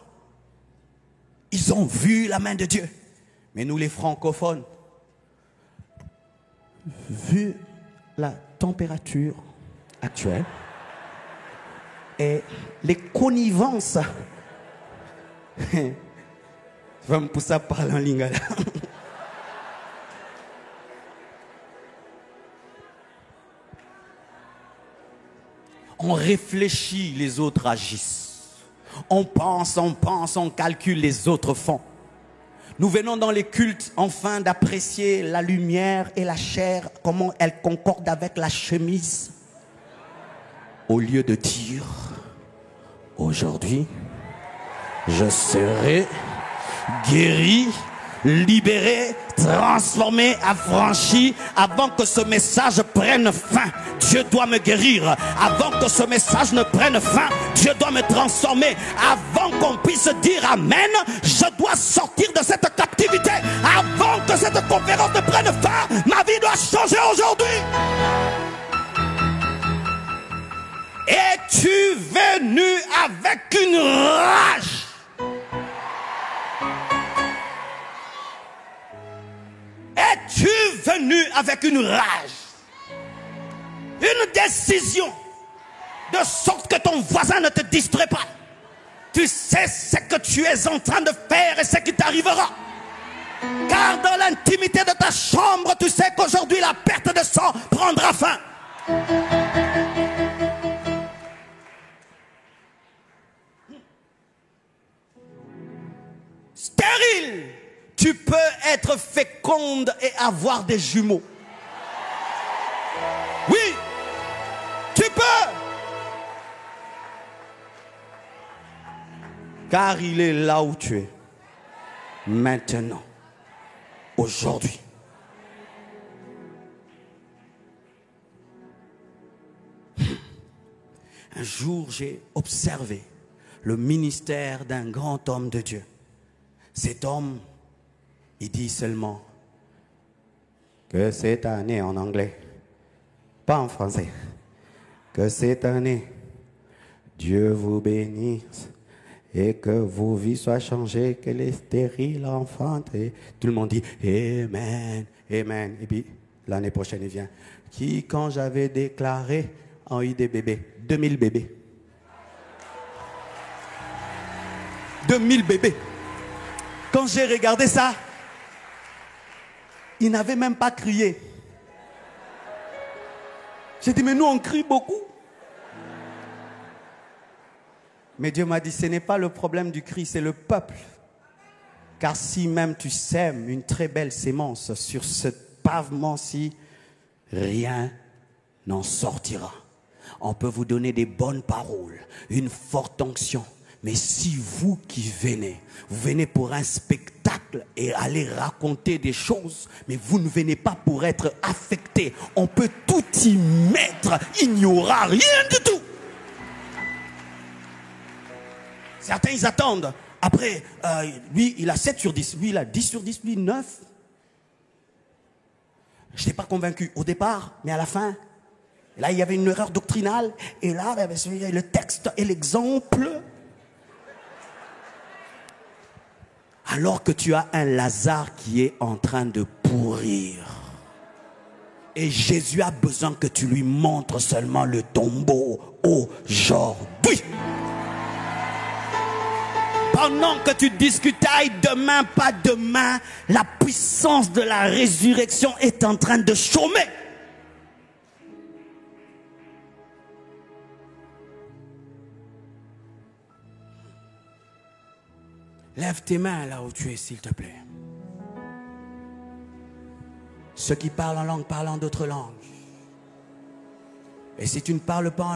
Ils ont vu la main de Dieu. Mais nous les francophones, vu la température actuelle et les connivences, je vais me pousser à parler en lingala. On réfléchit, les autres agissent. On pense, on calcule, les autres font. Nous venons dans les cultes enfin d'apprécier la lumière et la chair, comment elles concordent avec la chemise. Au lieu de dire, aujourd'hui, je serai guéri, libéré, transformé, affranchi, avant que ce message prenne fin. Dieu doit me guérir. Avant que ce message ne prenne fin, Dieu doit me transformer. Avant qu'on puisse dire Amen, je dois sortir de cette captivité. Avant que cette conférence ne prenne fin, ma vie doit changer aujourd'hui. Es-tu venu avec une rage? Es-tu venu avec une rage? Une décision, de sorte que ton voisin ne te distrait pas. Tu sais ce que tu es en train de faire et ce qui t'arrivera. Car dans l'intimité de ta chambre, tu sais qu'aujourd'hui la perte de sang prendra fin. Stérile, tu peux être féconde et avoir des jumeaux. Oui, tu peux. Car il est là où tu es. Maintenant. Aujourd'hui. Un jour, j'ai observé le ministère d'un grand homme de Dieu. Cet homme, il dit seulement que cette année, en anglais, pas en français, que cette année, Dieu vous bénisse et que vos vies soient changées, que les stériles enfantent. Et tout le monde dit Amen, Amen. Et puis l'année prochaine, il vient. Qui, quand j'avais déclaré, ont eu des bébés. 2000 bébés. 2000 bébés. Quand j'ai regardé ça, il n'avait même pas crié. J'ai dit, mais nous on crie beaucoup. Mais Dieu m'a dit, ce n'est pas le problème du cri, c'est le peuple. Car si même tu sèmes une très belle sémence sur ce pavement-ci, rien n'en sortira. On peut vous donner des bonnes paroles, une forte onction. Mais si vous qui venez, vous venez pour un spectacle et aller raconter des choses, mais vous ne venez pas pour être affecté, on peut tout y mettre, il n'y aura rien du tout. Certains, ils attendent. Après, lui, il a 7 sur 10. Lui, il a 10 sur 10. Lui, 9. Je n'étais pas convaincu au départ, mais à la fin, là, il y avait une erreur doctrinale. Et là, il y avait le texte et l'exemple. Alors que tu as un Lazare qui est en train de pourrir. Et Jésus a besoin que tu lui montres seulement le tombeau aujourd'hui. Pendant que tu discutailles demain, pas demain, la puissance de la résurrection est en train de chômer. Lève tes mains là où tu es, s'il te plaît. Ceux qui parlent en langue, parlent en d'autres langues. Et si tu ne parles pas en